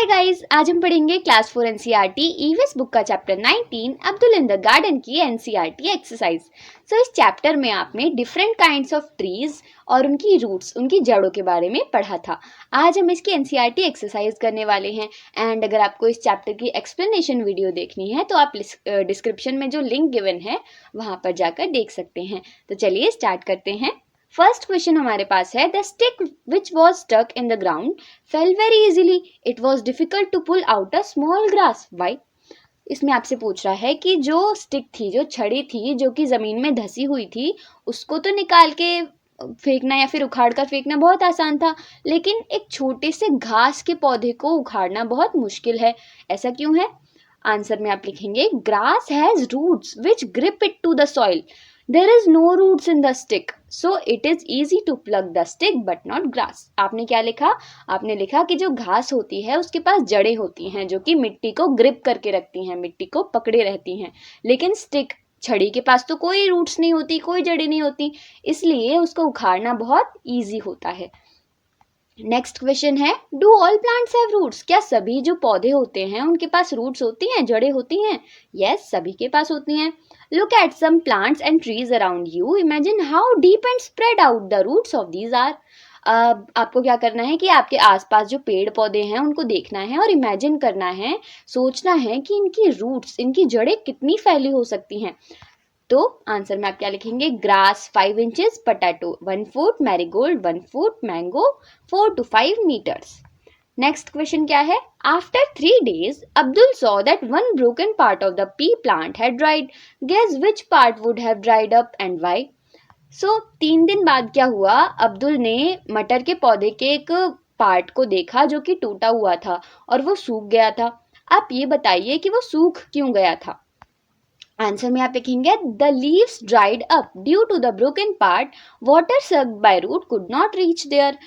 Hi guys, आज हम पढ़ेंगे क्लास 4 एनसीईआरटी ईवीएस बुक का chapter 19 Abdul in the garden की एनसीईआरटी एक्सरसाइज। इस चैप्टर में आपने डिफरेंट काइंड्स ऑफ ट्रीज और उनकी रूट्स, उनकी जड़ों के बारे में पढ़ा था। आज हम इसकी एनसीईआरटी एक्सरसाइज करने वाले हैं एंड अगर आपको इस चैप्टर की एक्सप्लेनेशन वीडियो देखनी है तो आप डिस्क्रिप्शन में जो लिंक गिवन है वहां पर जाकर देख सकते हैं। तो चलिए स्टार्ट करते हैं। फर्स्ट क्वेश्चन हमारे पास है, the stick which was stuck in the ground fell very easily, it was difficult to pull out a small grass, why. इसमें आपसे पूछ रहा है कि जो स्टिक थी, जो छड़ी थी, जो कि जमीन में धसी हुई थी, उसको तो निकाल के फेंकना या फिर उखाड़ कर फेंकना बहुत आसान था, लेकिन एक छोटे से घास के पौधे को उखाड़ना बहुत मुश्किल है। ऐसा क्यों है? आंसर में आप लिखेंगे, grass has roots which grip it to the soil, there is no roots in the stick so it is easy to pluck the stick but not grass। आपने क्या लिखा? आपने लिखा कि जो घास होती है उसके पास जड़ें होती हैं जो कि मिट्टी को ग्रिप करके रखती हैं, मिट्टी को पकड़े रहती हैं, लेकिन स्टिक, छड़ी के पास तो कोई रूट्स नहीं होती, कोई जड़ें नहीं होती, इसलिए उसको उखाड़ना बहुत ईजी होता है। नेक्स्ट क्वेश्चन है, do all plants have roots? क्या सभी जो पौधे होते हैं उनके पास रूट्स होती हैं, जड़ें होती हैं? यस, सभी के पास होती हैं। Look at some plants and trees around you, imagine how deep and spread out the roots of these are. आपको क्या करना है कि आपके आसपास जो पेड़ पौधे हैं उनको देखना है और इमेजिन करना है, सोचना है कि इनकी रूट्स, इनकी जड़ें कितनी फैली हो सकती हैं। तो आंसर में आप क्या लिखेंगे? Grass 5 inches, potato 1 foot, marigold 1 foot, mango 4 to 5 meters। Next question क्या है? After 3 days Abdul saw that one broken part of the pea plant had dried, guess which part would have dried up and why. 3 दिन बाद क्या हुआ? अब्दुल ने मटर के पौधे के एक पार्ट को देखा जो कि टूटा हुआ था और वो सूख गया था। आप ये बताइए कि वो सूख क्यों गया था? आंसर में आप लिखेंगे, the leaves dried up due to the broken part, water sucked by root could not reach there.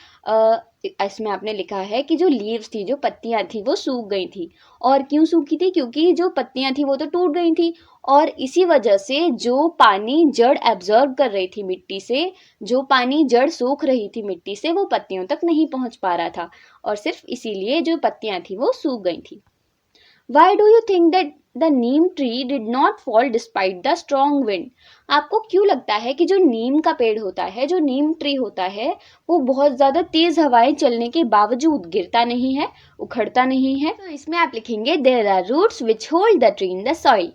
इसमें आपने लिखा है कि जो लीव्स थी, जो पत्तियां थी, वो सूख गई थी। और क्यों सूखी थी? क्योंकि जो पत्तियां थी वो तो टूट गई थी और इसी वजह से जो पानी जड़ एब्जॉर्ब कर रही थी मिट्टी से, जो पानी जड़ सोख रही थी मिट्टी से, वो पत्तियों तक नहीं पहुंच पा रहा था और सिर्फ इसीलिए जो पत्तियां थी वो सूख गई थी। Why do you think that the neem tree did not fall despite the strong wind? आपको क्यों लगता है कि जो नीम का पेड़ होता है, जो नीम ट्री होता है, वो बहुत ज्यादा तेज हवाएं चलने के बावजूद गिरता नहीं है, उखड़ता नहीं है? तो इसमें आप लिखेंगे, there are roots which hold the tree in the soil।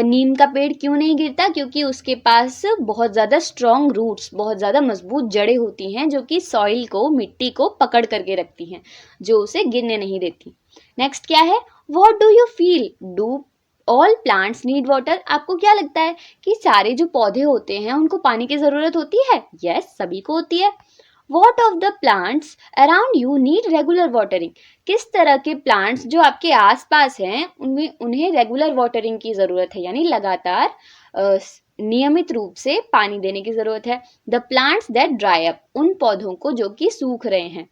नीम का पेड़ क्यों नहीं गिरता? क्योंकि उसके पास बहुत ज्यादा स्ट्रॉन्ग रूट्स, बहुत ज्यादा मजबूत जड़ें होती हैं जो कि सॉइल को, मिट्टी को पकड़ करके रखती हैं, जो उसे गिरने नहीं देती। नेक्स्ट क्या है? What do you feel? Do all plants need water? आपको क्या लगता है कि सारे जो पौधे होते हैं उनको पानी की जरूरत होती है? Yes, सभी को होती है। What of the plants around you need regular watering? किस तरह के प्लांट्स जो आपके आसपास हैं उन्हें रेगुलर वाटरिंग की जरूरत है, यानी लगातार नियमित रूप से पानी देने की जरूरत है। The plants that dry up, उन पौधों को जो कि सूख रहे हैं।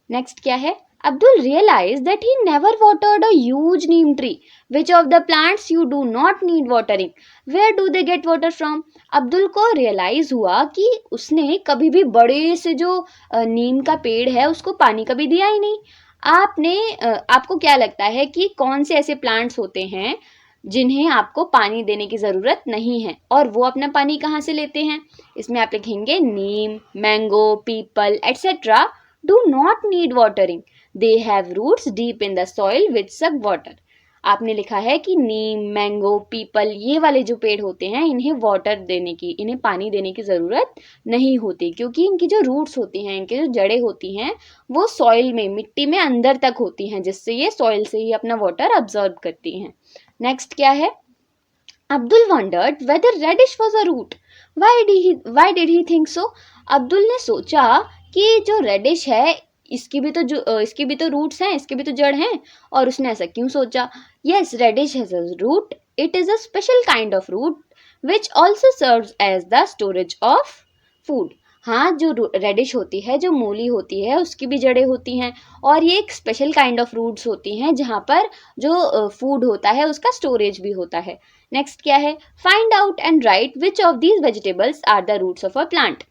नेक्स्ट क्या है? Abdul realized that he never watered a huge neem tree. Which of the plants you do not need watering? Where do they get water from? Abdul को रियलाइज हुआ कि उसने कभी भी बड़े से जो नीम का पेड़ है उसको पानी कभी दिया ही नहीं। आपको क्या लगता है कि कौन से ऐसे प्लांट्स होते हैं जिन्हें आपको पानी देने की ज़रूरत नहीं है और वो अपना पानी कहाँ से लेते हैं? इसमें आप लिखेंगे, neem, mango, peepal etcetera do not need watering. They have roots deep in the soil which suck water. आपने लिखा है कि नीम, मैंगो, पीपल, ये वाले जो पेड़ होते हैं इन्हें वाटर देने की, इन्हें पानी देने की ज़रूरत नहीं होती क्योंकि इनकी जो रूट्स होती हैं, इनकी जो जड़ें होती हैं, वो सॉइल में, मिट्टी में अंदर तक होती हैं, जिससे ये सॉइल से ही अपना वाटर अब्जॉर्ब करती हैं। नेक्स्ट क्या है? Abdul wondered whether radish was a root. Why did he think so? Abdul ने सोचा कि जो रेडिश है इसकी भी तो रूट्स हैं, इसके भी तो जड़ हैं, और उसने ऐसा क्यों सोचा? Yes, radish has a root, it is a special kind of root which also serves as the storage of food. हाँ, जो रेडिश होती है, जो मूली होती है, उसकी भी जड़ें होती हैं और ये एक स्पेशल काइंड ऑफ रूट्स होती हैं जहाँ पर जो फूड होता है उसका स्टोरेज भी होता है। नेक्स्ट क्या है? Find out and write which of these vegetables are the roots of a plant.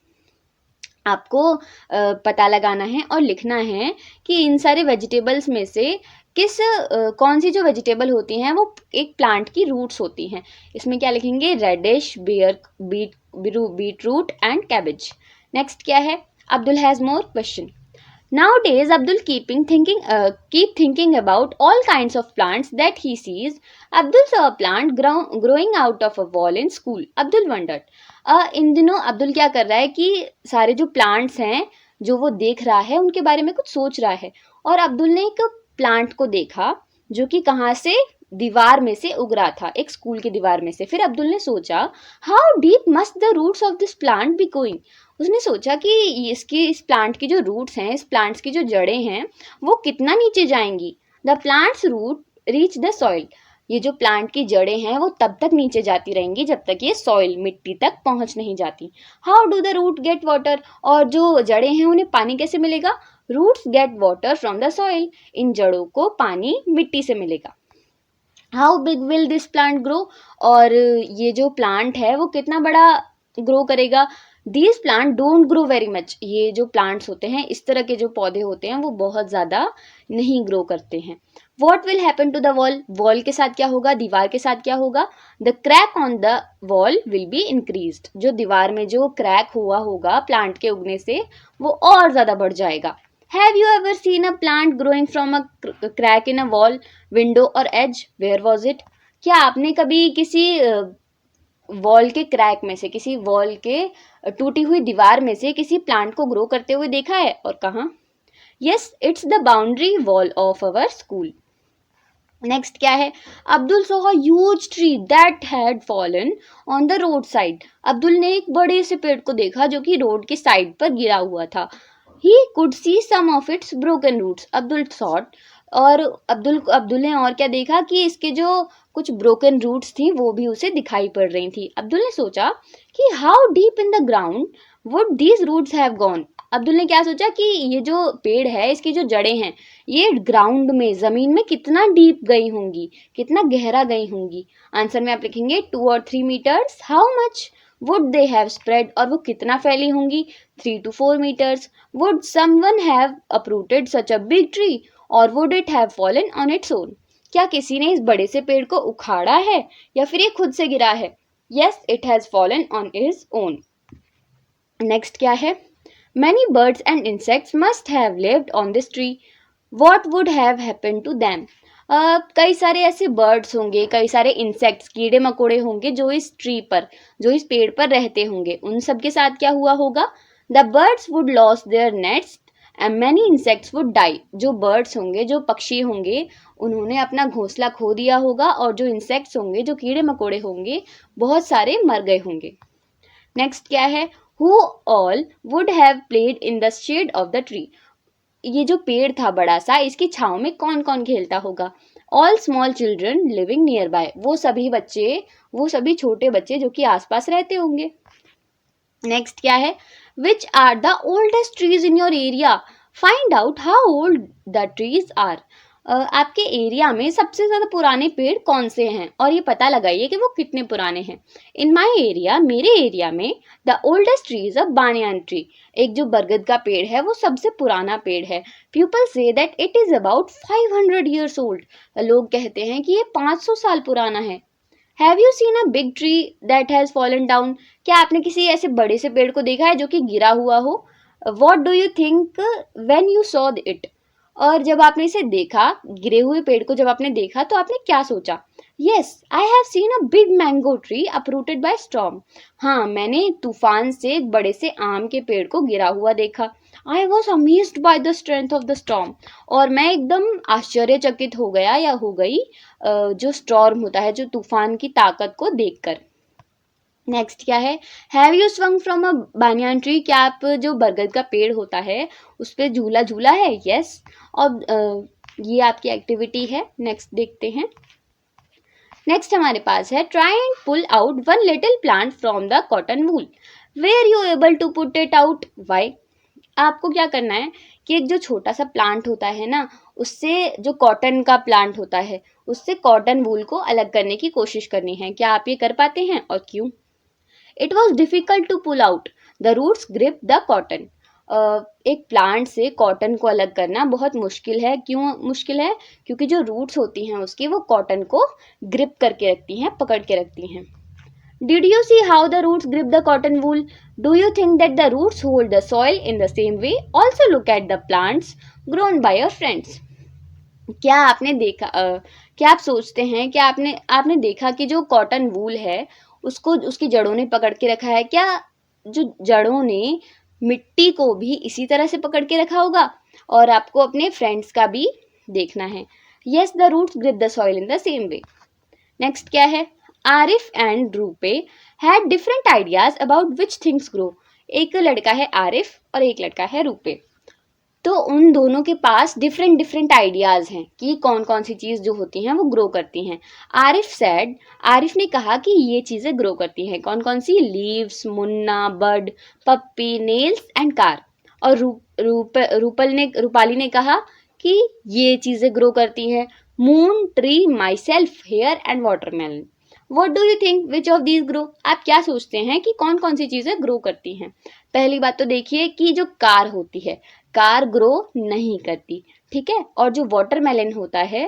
आपको पता लगाना है और लिखना है कि इन सारे वेजिटेबल्स में से कौन सी जो वेजिटेबल होती हैं वो एक प्लांट की रूट्स होती हैं। इसमें क्या लिखेंगे, radish, beet root and cabbage. Next क्या है, Abdul has more question. Nowadays, Abdul keep thinking about all kinds of plants that he sees. Abdul saw a plant growing out of a wall in school. Abdul wondered. इन दिनों अब्दुल क्या कर रहा है कि सारे जो प्लांट्स हैं जो वो देख रहा है उनके बारे में कुछ सोच रहा है। और अब्दुल ने एक प्लांट को देखा जो कि कहाँ से, दीवार में से उग रहा था, एक स्कूल की दीवार में से। फिर अब्दुल ने सोचा, how deep must the roots of this plant be going. उसने सोचा कि इस प्लांट की जो रूट्स हैं, इस प्लांट्स की जो जड़ें हैं वो कितना नीचे जाएंगी। The plants root reach the soil. ये जो प्लांट की जड़ें हैं वो तब तक नीचे जाती रहेंगी जब तक ये सॉइल, मिट्टी तक पहुंच नहीं जाती। How do the root get water. और जो जड़ें हैं उन्हें पानी कैसे मिलेगा। Roots get water from the soil. इन जड़ों को पानी मिट्टी से मिलेगा। How big will this plant grow. और ये जो प्लांट है वो कितना बड़ा ग्रो करेगा। These plant don't grow very much. ये जो प्लांट्स होते हैं, इस तरह के जो पौधे होते हैं वो बहुत ज़्यादा नहीं ग्रो करते हैं। What will happen to the wall. Wall के साथ क्या होगा, दीवार के साथ क्या होगा। The crack on the wall will be increased. जो दीवार में जो क्रैक हुआ होगा प्लांट के उगने से वो और ज़्यादा बढ़ जाएगा। Have you ever seen a plant growing from a crack in a wall, window or edge? Where was it? क्या आपने कभी किसी वॉल के क्रैक में से, किसी वॉल के टूटी हुई दीवार में से किसी प्लांट को ग्रो करते हुए देखा है और कहाँ? Yes, it's the boundary wall of our school. Next क्या है, Abdul saw a huge tree that had fallen on the road side. Abdul ने एक बड़े से पेड़ को देखा जो कि रोड के साइड पर गिरा हुआ था। He could see some of its broken roots. Abdul thought, और अब्दुल ने और क्या देखा कि इसके जो कुछ ब्रोकन रूट्स थी वो भी उसे दिखाई पड़ रही थी। अब्दुल ने सोचा कि how deep in the ground would these roots have gone. Abdul ने क्या सोचा कि ये जो पेड़ है, इसकी जो जड़ें हैं, ये ग्राउंड में, जमीन में कितना डीप गई होंगी, कितना गहरा गई होंगी। आंसर में आप लिखेंगे 2 और 3 metres. How much would they have spread. और वो कितना फैली होंगी, 3 to 4 metres. Would someone have uprooted such a big tree और would it have fallen on its own. क्या किसी ने इस बड़े से पेड़ को उखाड़ा है या फिर ये खुद से गिरा है। Yes, it has fallen on its own. Next क्या है, many birds and insects must have lived on this tree. What would have happened to them. कई सारे ऐसे बर्ड्स होंगे, कई सारे इंसेक्ट्स, कीड़े मकोड़े होंगे जो इस ट्री पर, जो इस पेड़ पर रहते होंगे। उन सब के साथ क्या हुआ होगा। The birds would lose their nests and many insects would die. जो बर्ड्स होंगे, जो पक्षी होंगे, उन्होंने अपना घोंसला खो दिया होगा और जो इंसेक्ट्स होंगे, जो कीड़े मकोड़े होंगे, बहुत सारे मर गए होंगे। नेक्स्ट क्या है, who all would have played in the shade of the tree. ये जो पेड़ था बड़ा सा, इसकी छांव में कौन कौन खेलता होगा। All small children living near by. वो सभी छोटे बच्चे जो कि आसपास रहते होंगे। नेक्स्ट क्या है, which are the oldest trees in your area. Find out how old the trees are. आपके एरिया में सबसे ज्यादा पुराने पेड़ कौन से हैं और ये पता लगाइए कि वो कितने पुराने हैं। इन माई एरिया, मेरे एरिया में, the oldest tree is a Baniyan tree. एक जो बरगद का पेड़ है वो सबसे पुराना पेड़ है। People say that it is about 500 years old. लोग कहते हैं कि ये 500 साल पुराना है। Have you seen a big tree that has fallen down. क्या आपने किसी ऐसे बड़े से पेड़ को देखा है जो कि गिरा हुआ हो। What do you think when you saw it. और जब आपने इसे देखा, गिरे हुए पेड़ को जब आपने देखा तो आपने क्या सोचा। Yes, I have seen a big mango tree uprooted by storm. हाँ, मैंने तूफान से एक बड़े से आम के पेड़ को गिरा हुआ देखा। I was amazed by the strength of the storm. और मैं एकदम आश्चर्यचकित हो गया या हो गई जो स्टॉर्म होता है, जो तूफान की ताकत को देखकर। नेक्स्ट क्या है, have you swung from a Baniyan tree. क्या आप जो बरगद का पेड़ होता है उस पर झूला झूला है। यस, और ये आपकी एक्टिविटी है। नेक्स्ट देखते हैं। नेक्स्ट हमारे पास है, try and pull out one little plant from the cotton wool. Were you able to put it out, why. आपको क्या करना है कि एक जो छोटा सा प्लांट होता है ना, उससे, जो कॉटन का प्लांट होता है, उससे कॉटन वूल को अलग करने की कोशिश करनी है। क्या आप ये कर पाते हैं और क्यों। It was difficult to pull out. The roots gripped the cotton. एक प्लांट से कॉटन को अलग करना बहुत मुश्किल है। क्यों मुश्किल है? क्योंकि जो रूट्स होती हैं उसकी वो कॉटन को ग्रिप करके रखती हैं, पकड़ के रखती हैं। Did you see how the roots grip the cotton wool? Do you think that the roots hold the soil in the same way? Also look at the plants grown by your friends. क्या आपने देखा क्या आप सोचते हैं, क्या आपने देखा कि जो कॉटन वूल है उसको उसकी जड़ों ने पकड़ के रखा है? क्या जो जड़ों ने मिट्टी को भी इसी तरह से पकड़ के रखा होगा? और आपको अपने फ्रेंड्स का भी देखना है। Yes, the roots grip the soil in the same way. Next क्या है? Arif and RuPay had different ideas about which things grow. एक लड़का है आरिफ और एक लड़का है रूपे। तो उन दोनों के पास डिफरेंट डिफरेंट आइडियाज हैं कि कौन कौन सी चीज जो होती हैं वो ग्रो करती हैं। आरिफ ने कहा कि ये चीजें ग्रो करती हैं। कौन कौन सी? Leaves, Munna, bud, puppy, nails and car. और रूपाली ने कहा कि ये चीजें ग्रो करती हैं। Moon, tree, myself, hair and watermelon. What do you think which of these grow? आप क्या सोचते हैं कि कौन कौन सी चीजें ग्रो करती हैं? पहली बात तो देखिए कि जो कार होती है, कार ग्रो नहीं करती, ठीक है। और जो वाटरमेलन होता है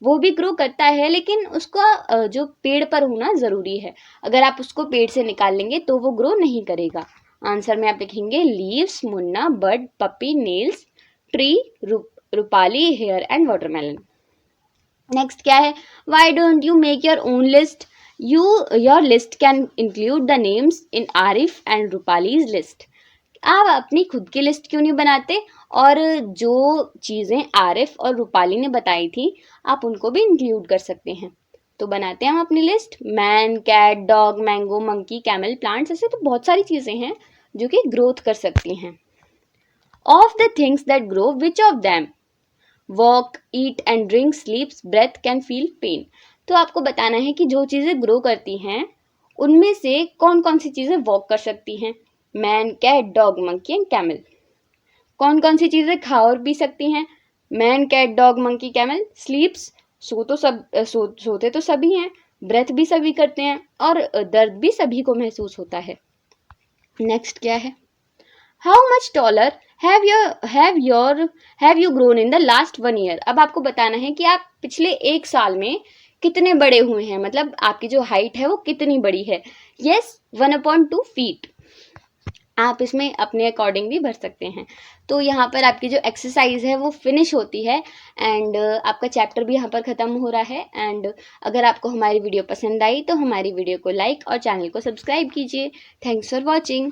वो भी ग्रो करता है, लेकिन उसका जो पेड़ पर होना जरूरी है। अगर आप उसको पेड़ से निकाल लेंगे तो वो ग्रो नहीं करेगा। आंसर में आप लिखेंगे leaves, Munna, bud, puppy, nails, tree, Rupali, hair and watermelon. Next क्या है? Why don't you make your own list? Your list can include the names in Arif and Rupali's list. आप अपनी खुद की लिस्ट क्यों नहीं बनाते? और जो चीज़ें आरिफ और रूपाली ने बताई थी आप उनको भी इंक्लूड कर सकते हैं। तो बनाते हैं हम अपनी list. Man, cat, dog, mango, monkey, camel, plants, ऐसे तो बहुत सारी चीज़ें हैं जो कि ग्रोथ कर सकती हैं। Of the things that grow, which of them walk, eat and drink, sleeps, breathe, can feel pain. तो आपको बताना है कि जो चीज़ें ग्रो करती हैं उनमें से कौन कौन सी चीज़ें वॉक कर सकती हैं? Man, cat, dog, monkey and camel. कौन कौन सी चीज़ें खा और पी सकती हैं? Man, cat, dog, monkey, camel. Sleeps, सोते तो सभी हैं। ब्रेथ भी सभी करते हैं और दर्द भी सभी को महसूस होता है। नेक्स्ट क्या है? How much taller have you grown in the last 1 year? अब आपको बताना है कि आप पिछले 1 साल में कितने बड़े हुए हैं, मतलब आपकी जो हाइट है वो कितनी बड़ी है। Yes, 1/2 feet। आप इसमें अपने अकॉर्डिंग भी भर सकते हैं। तो यहाँ पर आपकी जो एक्सरसाइज है वो फिनिश होती है एंड आपका चैप्टर भी यहाँ पर ख़त्म हो रहा है। एंड अगर आपको हमारी वीडियो पसंद आई तो हमारी वीडियो को लाइक और चैनल को सब्सक्राइब कीजिए। Thanks for watching.